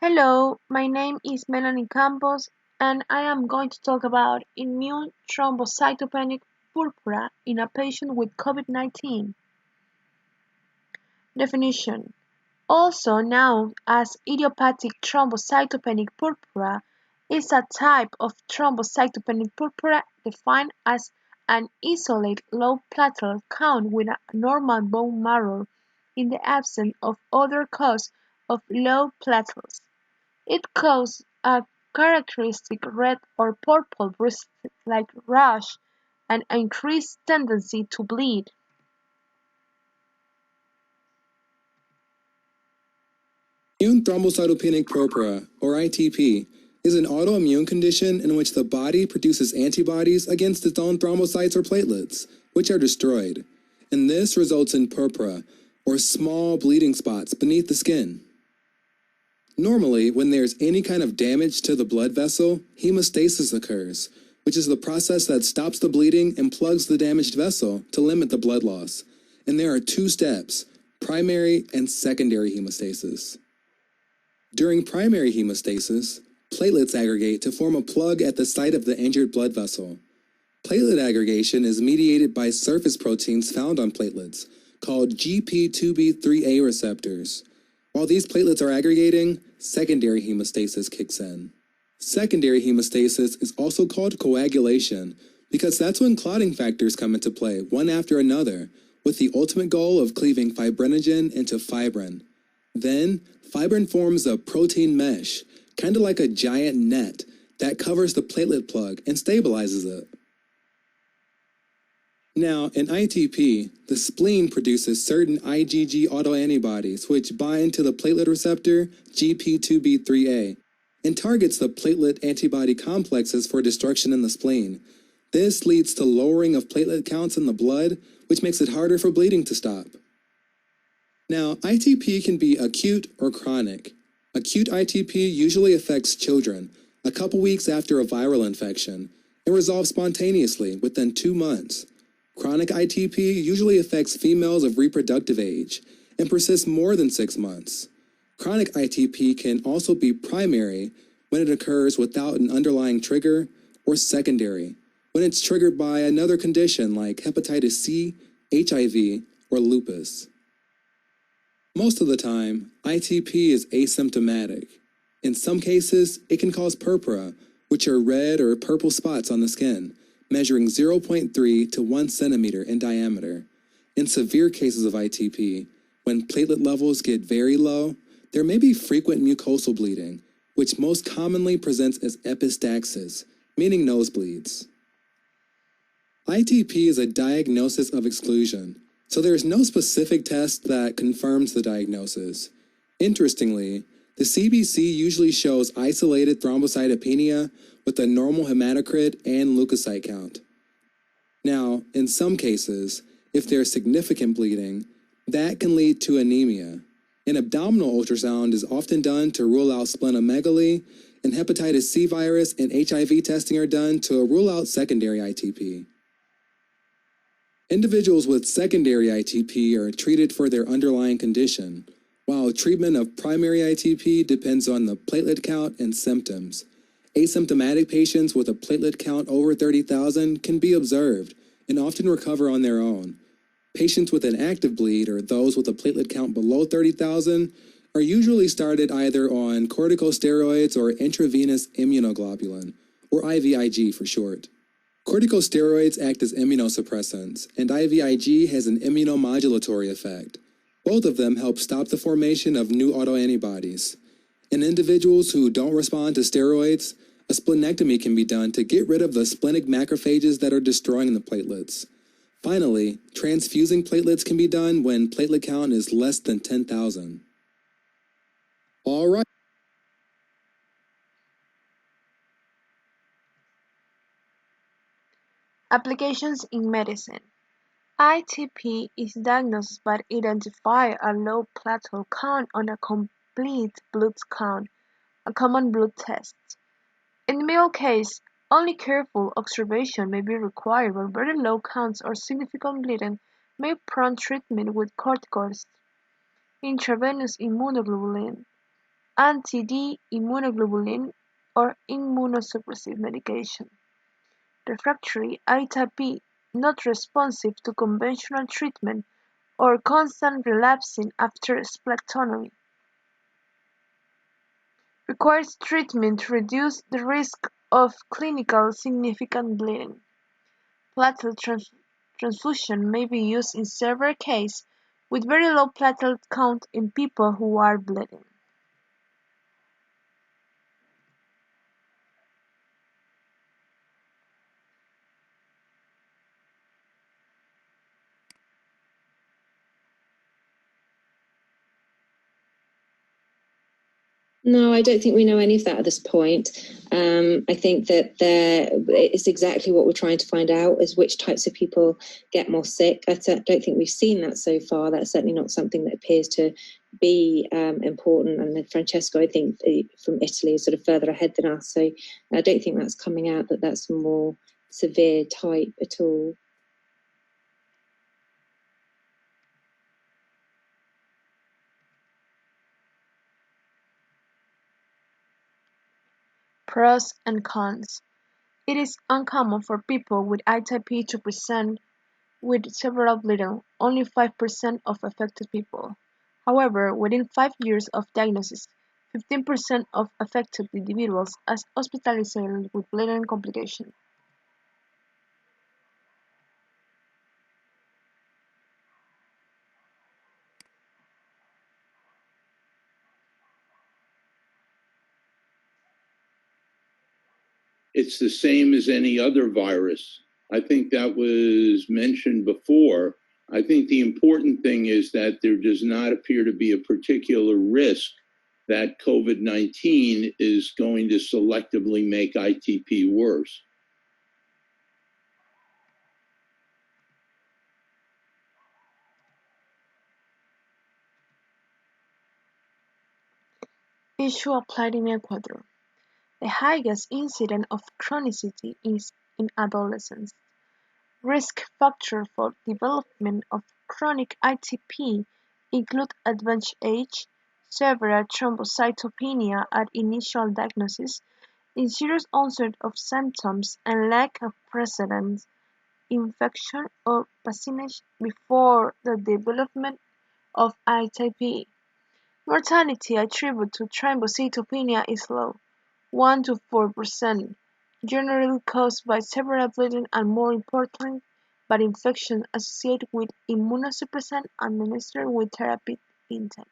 Hello, my name is Melanie Campos, and I am going to talk about immune thrombocytopenic purpura in a patient with COVID-19. Definition: also known as idiopathic thrombocytopenic purpura, is a type of thrombocytopenic purpura defined as an isolated low platelet count with a normal bone marrow in the absence of other cause of low platelets. It causes a characteristic red or purple bruise-like rash and an increased tendency to bleed. Immune thrombocytopenic purpura, or ITP, is an autoimmune condition in which the body produces antibodies against its own thrombocytes or platelets, which are destroyed, and this results in purpura, or small bleeding spots beneath the skin. Normally, when there's any kind of damage to the blood vessel, hemostasis occurs, which is the process that stops the bleeding and plugs the damaged vessel to limit the blood loss. And there are two steps: primary and secondary hemostasis. During primary hemostasis, platelets aggregate to form a plug at the site of the injured blood vessel. Platelet aggregation is mediated by surface proteins found on platelets, called GP2B3A receptors. While these platelets are aggregating, secondary hemostasis kicks in. Secondary hemostasis is also called coagulation because that's when clotting factors come into play, one after another, with the ultimate goal of cleaving fibrinogen into fibrin. Then, fibrin forms a protein mesh, kind of like a giant net, that covers the platelet plug and stabilizes it. Now, in ITP, the spleen produces certain IgG autoantibodies which bind to the platelet receptor GP2B3A and targets the platelet antibody complexes for destruction in the spleen. This leads to lowering of platelet counts in the blood, which makes it harder for bleeding to stop. Now, ITP can be acute or chronic. Acute ITP usually affects children a couple weeks after a viral infection and resolves spontaneously within 2 months. Chronic ITP usually affects females of reproductive age and persists more than 6 months. Chronic ITP can also be primary when it occurs without an underlying trigger, or secondary when it's triggered by another condition like hepatitis C, HIV, or lupus. Most of the time, ITP is asymptomatic. In some cases, it can cause purpura, which are red or purple spots on the skin, measuring 0.3 to 1 centimeter in diameter. In severe cases of ITP, when platelet levels get very low, there may be frequent mucosal bleeding, which most commonly presents as epistaxis, meaning nosebleeds. ITP is a diagnosis of exclusion, so there is no specific test that confirms the diagnosis. Interestingly, the CBC usually shows isolated thrombocytopenia with a normal hematocrit and leukocyte count. Now, in some cases, if there's significant bleeding, that can lead to anemia. An abdominal ultrasound is often done to rule out splenomegaly, and hepatitis C virus and HIV testing are done to rule out secondary ITP. Individuals with secondary ITP are treated for their underlying condition, while treatment of primary ITP depends on the platelet count and symptoms. Asymptomatic patients with a platelet count over 30,000 can be observed and often recover on their own. Patients with an active bleed, or those with a platelet count below 30,000, are usually started either on corticosteroids or intravenous immunoglobulin, or IVIG for short. Corticosteroids act as immunosuppressants, and IVIG has an immunomodulatory effect. Both of them help stop the formation of new autoantibodies. In individuals who don't respond to steroids, a splenectomy can be done to get rid of the splenic macrophages that are destroying the platelets. Finally, transfusing platelets can be done when platelet count is less than 10,000. All right. Applications in medicine. ITP is diagnosed by identifying a low platelet count on a complete blood count, a common blood test. In the middle case, only careful observation may be required, but very low counts or significant bleeding may prompt treatment with corticosteroids. Intravenous immunoglobulin. anti-D immunoglobulin or immunosuppressive medication. Refractory I-type B, not responsive to conventional treatment or constant relapsing after splenectomy. Requires treatment to reduce the risk of clinical significant bleeding. Platelet transfusion may be used in severe cases with very low platelet count in people who are bleeding. No, I don't think we know any of that at this point. I think that it's exactly what we're trying to find out is which types of people get more sick. I don't think we've seen that so far. That's certainly not something that appears to be important. And Francesco, I think, from Italy is sort of further ahead than us. So I don't think that's coming out that that's a more severe type at all. Pros and cons. It is uncommon for people with I-type P to present with severe bleeding, only 5% of affected people. However, within 5 years of diagnosis, 15% of affected individuals are hospitalized with bleeding complications. It's the same as any other virus. I think that was mentioned before. I think the important thing is that there does not appear to be a particular risk that COVID-19 is going to selectively make ITP worse. Issue applied in Ecuador. The highest incidence of chronicity is in adolescents. Risk factors for development of chronic ITP include advanced age, severe thrombocytopenia at initial diagnosis, serious onset of symptoms, and lack of precedent infection or vaccination before the development of ITP. Mortality attributed to thrombocytopenia is low, 1 to 4%, generally caused by severe bleeding and more importantly, by infection associated with immunosuppressant administered with therapeutic intent.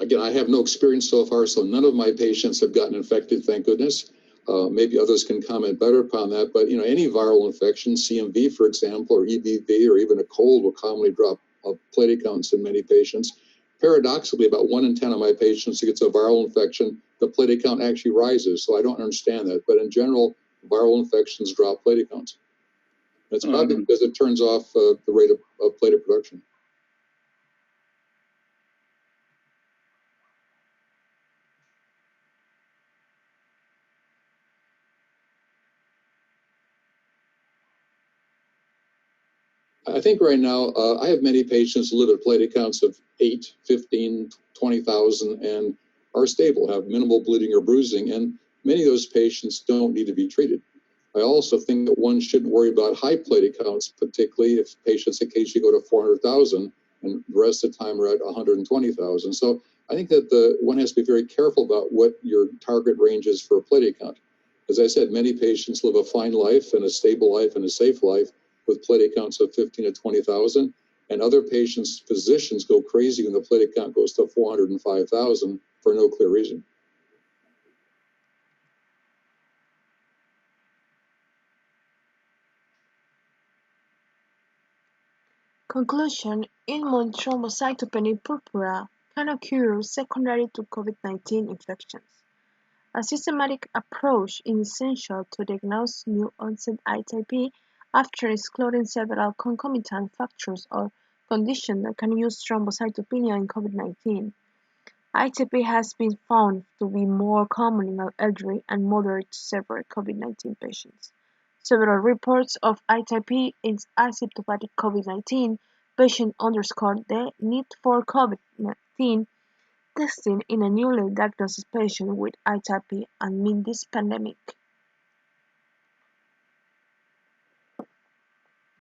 Again, I have no experience so far, so none of my patients have gotten infected, thank goodness. Maybe others can comment better upon that, but any viral infection, CMV, for example, or EBV, or even a cold will commonly drop platelet counts in many patients. Paradoxically, about 1 in 10 of my patients who gets a viral infection, the platelet count actually rises, so I don't understand that. But in general, viral infections drop platelet counts. It's probably because it turns off the rate of platelet production. I think right now, I have many patients who live at platelet counts of 8, 15, 20,000 and are stable, have minimal bleeding or bruising, and many of those patients don't need to be treated. I also think that one shouldn't worry about high platelet counts, particularly if patients occasionally go to 400,000 and the rest of the time are at 120,000. So I think that one has to be very careful about what your target range is for a platelet count. As I said, many patients live a fine life and a stable life and a safe life with platelet counts of 15 to 20,000, and other patients' physicians go crazy when the platelet count goes to 405,000 for no clear reason. Conclusion: immune thrombocytopenic purpura can occur secondary to COVID-19 infections. A systematic approach is essential to diagnose new-onset ITP after excluding several concomitant factors or conditions that can use thrombocytopenia in COVID-19. ITP has been found to be more common in elderly and moderate to severe COVID-19 patients. Several reports of ITP in asymptomatic COVID-19 patients underscore the need for COVID-19 testing in a newly diagnosed patient with ITP amid this pandemic.